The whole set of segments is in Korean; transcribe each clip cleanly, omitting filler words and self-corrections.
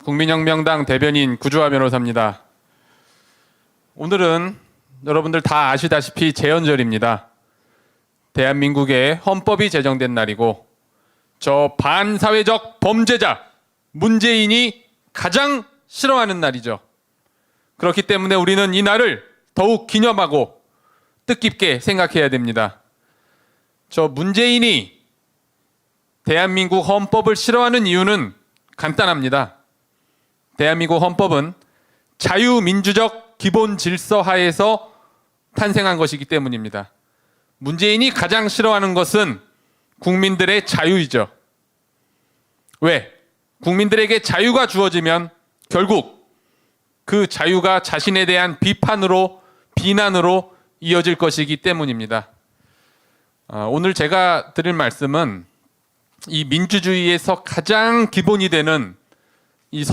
국민혁명당 대변인 구주화 변호사입니다. 오늘은 여러분들 다 아시다시피 재헌절입니다. 대한민국의 헌법이 제정된 날이고 저 반사회적 범죄자 문재인이 가장 싫어하는 날이죠. 그렇기 때문에 우리는 이 날을 더욱 기념하고 뜻깊게 생각해야 됩니다. 저 문재인이 대한민국 헌법을 싫어하는 이유는 간단합니다. 대한민국 헌법은 자유민주적 기본 질서 하에서 탄생한 것이기 때문입니다. 문재인이 가장 싫어하는 것은 국민들의 자유이죠. 왜? 국민들에게 자유가 주어지면 결국 그 자유가 자신에 대한 비판으로, 비난으로 이어질 것이기 때문입니다. 오늘 제가 드릴 말씀은 이 민주주의에서 가장 기본이 되는 이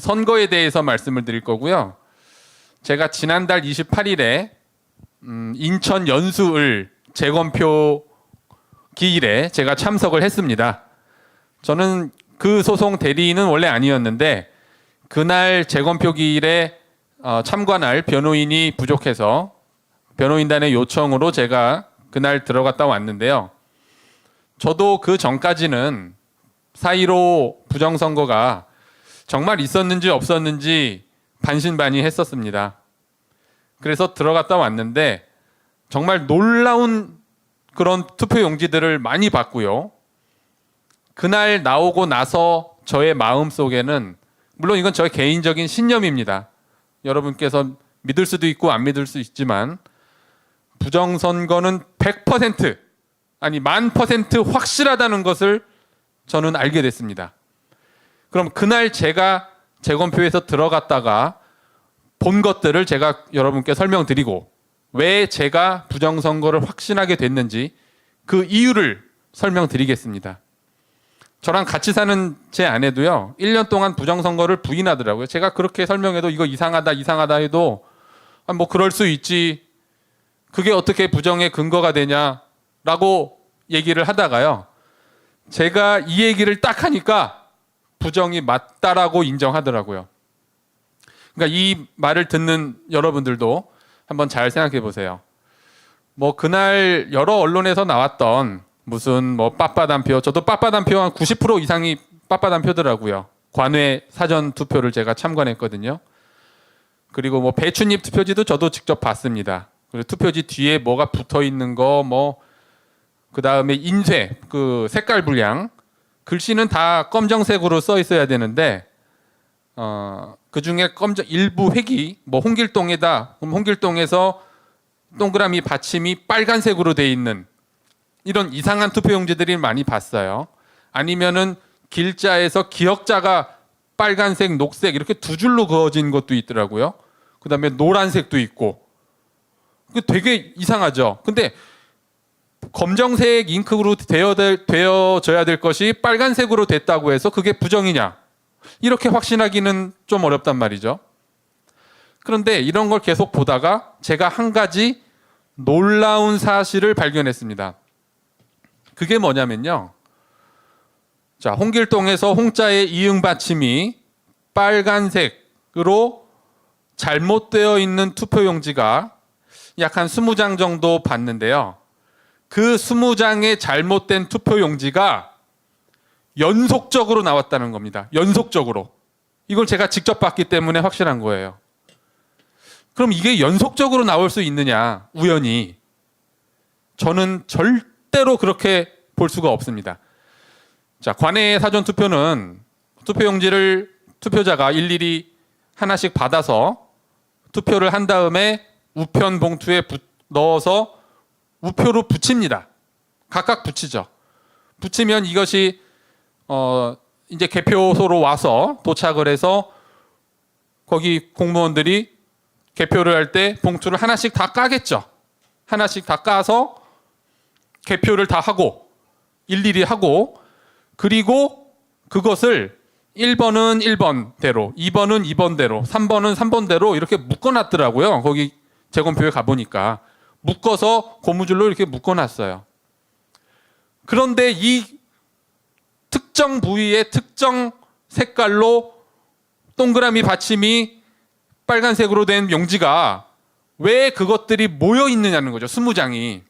선거에 대해서 말씀을 드릴 거고요. 제가 지난달 28일에 인천 연수을 재검표 기일에 제가 참석을 했습니다. 저는 그 소송 대리인은 원래 아니었는데 그날 재검표 기일에 참관할 변호인이 부족해서 변호인단의 요청으로 제가 그날 들어갔다 왔는데요. 저도 그 전까지는 4.15 부정선거가 정말 있었는지 없었는지 반신반의했었습니다. 그래서 들어갔다 왔는데 정말 놀라운 그런 투표용지들을 많이 봤고요. 그날 나오고 나서 저의 마음속에는 물론 이건 저의 개인적인 신념입니다. 여러분께서 믿을 수도 있고 안 믿을 수 있지만 부정선거는 100% 아니 1000% 확실하다는 것을 저는 알게 됐습니다. 그럼 그날 제가 재검표에서 들어갔다가 본 것들을 제가 여러분께 설명드리고 왜 제가 부정선거를 확신하게 됐는지 그 이유를 설명드리겠습니다. 저랑 같이 사는 제 아내도요 1년 동안 부정선거를 부인하더라고요. 제가 그렇게 설명해도 이거 이상하다 해도 뭐 그럴 수 있지, 그게 어떻게 부정의 근거가 되냐라고 얘기를 하다가요, 제가 이 얘기를 딱 하니까 부정이 맞다라고 인정하더라고요. 그러니까 이 말을 듣는 여러분들도 한번 잘 생각해 보세요. 뭐 그날 여러 언론에서 나왔던 무슨 뭐 빠빠단표, 저도 빠빠단표 한 90% 이상이 빠빠단표더라고요. 관외 사전 투표를 제가 참관했거든요. 그리고 뭐 배춧잎 투표지도 저도 직접 봤습니다. 그리고 투표지 뒤에 뭐가 붙어 있는 거, 뭐 그 다음에 인쇄, 그 색깔 분량, 글씨는 다 검정색으로 써 있어야 되는데 그 중에 일부 획이 뭐 홍길동이다, 그럼 홍길동에서 동그라미 받침이 빨간색으로 돼 있는 이런 이상한 투표용지들이 많이 봤어요. 아니면은 길자에서 기역자가 빨간색, 녹색 이렇게 두 줄로 그어진 것도 있더라고요. 그 다음에 노란색도 있고. 되게 이상하죠. 근데 검정색 잉크로 되어져야 될 것이 빨간색으로 됐다고 해서 그게 부정이냐? 이렇게 확신하기는 좀 어렵단 말이죠. 그런데 이런 걸 계속 보다가 제가 한 가지 놀라운 사실을 발견했습니다. 그게 뭐냐면요. 자, 홍길동에서 홍자의 이응 받침이 빨간색으로 잘못되어 있는 투표용지가 약 한 20장 정도 봤는데요. 그 20장의 잘못된 투표용지가 연속적으로 나왔다는 겁니다. 연속적으로. 이걸 제가 직접 봤기 때문에 확실한 거예요. 그럼 이게 연속적으로 나올 수 있느냐, 우연히. 저는 절대로 그렇게 볼 수가 없습니다. 자, 관외 사전 투표는 투표용지를 투표자가 일일이 하나씩 받아서 투표를 한 다음에 우편 봉투에 넣어서 우표로 붙입니다. 각각 붙이죠. 붙이면 이것이 이제 개표소로 와서 도착을 해서 거기 공무원들이 개표를 할 때 봉투를 하나씩 다 까겠죠. 하나씩 다 까서 개표를 다 하고 일일이 하고, 그리고 그것을 1번은 1번대로, 2번은 2번대로, 3번은 3번대로 이렇게 묶어놨더라고요. 거기 재검표에 가보니까 묶어서 고무줄로 이렇게 묶어놨어요. 그런데 이 특정 부위에 특정 색깔로 동그라미 받침이 빨간색으로 된 용지가 왜 그것들이 모여 있느냐는 거죠. 20장이.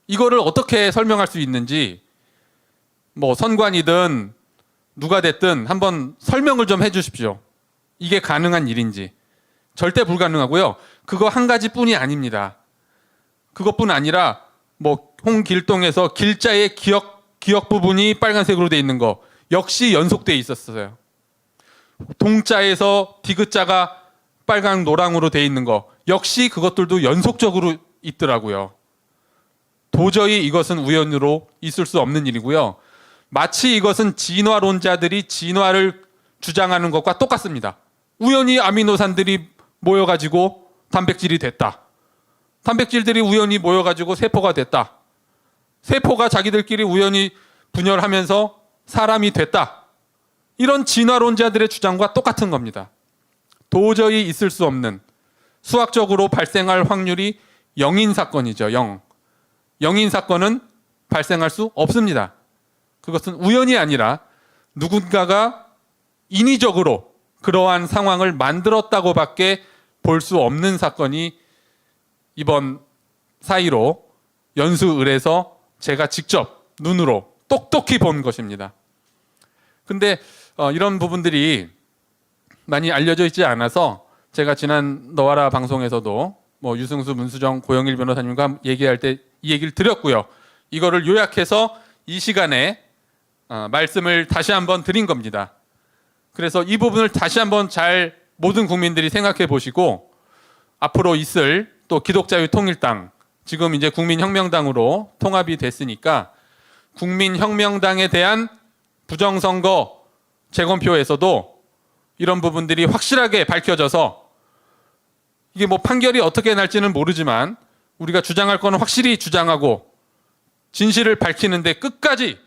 이거를 어떻게 설명할 수 있는지 뭐 선관이든 누가 됐든 한번 설명을 좀 해주십시오. 이게 가능한 일인지. 절대 불가능하고요. 그거 한 가지뿐이 아닙니다. 그것뿐 아니라 뭐 홍길동에서 길자의 기역 부분이 빨간색으로 돼 있는 거 역시 연속돼 있었어요. 동자에서 디귿자가 빨강 노랑으로 돼 있는 거 역시 그것들도 연속적으로 있더라고요. 도저히 이것은 우연으로 있을 수 없는 일이고요. 마치 이것은 진화론자들이 진화를 주장하는 것과 똑같습니다. 우연히 아미노산들이 모여가지고 단백질이 됐다. 단백질들이 우연히 모여가지고 세포가 됐다. 세포가 자기들끼리 우연히 분열하면서 사람이 됐다. 이런 진화론자들의 주장과 똑같은 겁니다. 도저히 있을 수 없는, 수학적으로 발생할 확률이 0인 사건이죠. 0. 0인 사건은 발생할 수 없습니다. 그것은 우연이 아니라 누군가가 인위적으로 그러한 상황을 만들었다고밖에 볼 수 없는 사건이 이번 사이로 연수을에서 제가 직접 눈으로 똑똑히 본 것입니다. 근데 이런 부분들이 많이 알려져 있지 않아서 제가 지난 너와라 방송에서도 뭐 유승수, 문수정, 고영일 변호사님과 얘기할 때 이 얘기를 드렸고요. 이거를 요약해서 이 시간에 말씀을 다시 한번 드린 겁니다. 그래서 이 부분을 다시 한번 잘 모든 국민들이 생각해 보시고 앞으로 있을 또 기독자유통일당, 지금 이제 국민혁명당으로 통합이 됐으니까 국민혁명당에 대한 부정선거 재검표에서도 이런 부분들이 확실하게 밝혀져서 이게 뭐 판결이 어떻게 날지는 모르지만 우리가 주장할 거는 확실히 주장하고 진실을 밝히는데 끝까지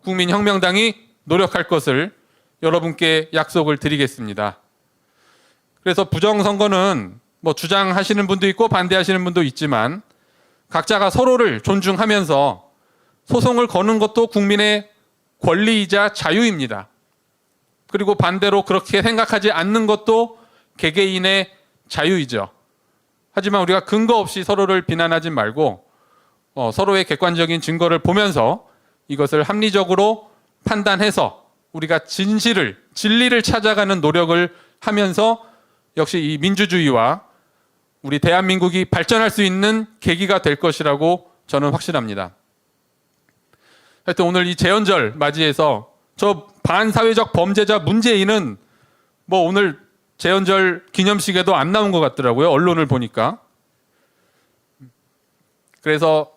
국민혁명당이 노력할 것을 여러분께 약속을 드리겠습니다. 그래서 부정선거는 뭐 주장하시는 분도 있고 반대하시는 분도 있지만 각자가 서로를 존중하면서 소송을 거는 것도 국민의 권리이자 자유입니다. 그리고 반대로 그렇게 생각하지 않는 것도 개개인의 자유이죠. 하지만 우리가 근거 없이 서로를 비난하지 말고 서로의 객관적인 증거를 보면서 이것을 합리적으로 판단해서 우리가 진리를 찾아가는 노력을 하면서 역시 이 민주주의와 우리 대한민국이 발전할 수 있는 계기가 될 것이라고 저는 확신합니다. 하여튼 오늘 이 재연절 맞이해서 저 반사회적 범죄자 문재인은 뭐 오늘 재연절 기념식에도 안 나온 것 같더라고요. 언론을 보니까. 그래서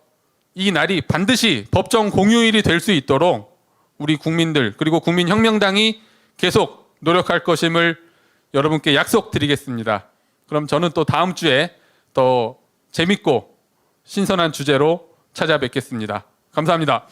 이 날이 반드시 법정 공휴일이 될 수 있도록 우리 국민들 그리고 국민혁명당이 계속 노력할 것임을 여러분께 약속드리겠습니다. 그럼 저는 또 다음 주에 더 재밌고 신선한 주제로 찾아뵙겠습니다. 감사합니다.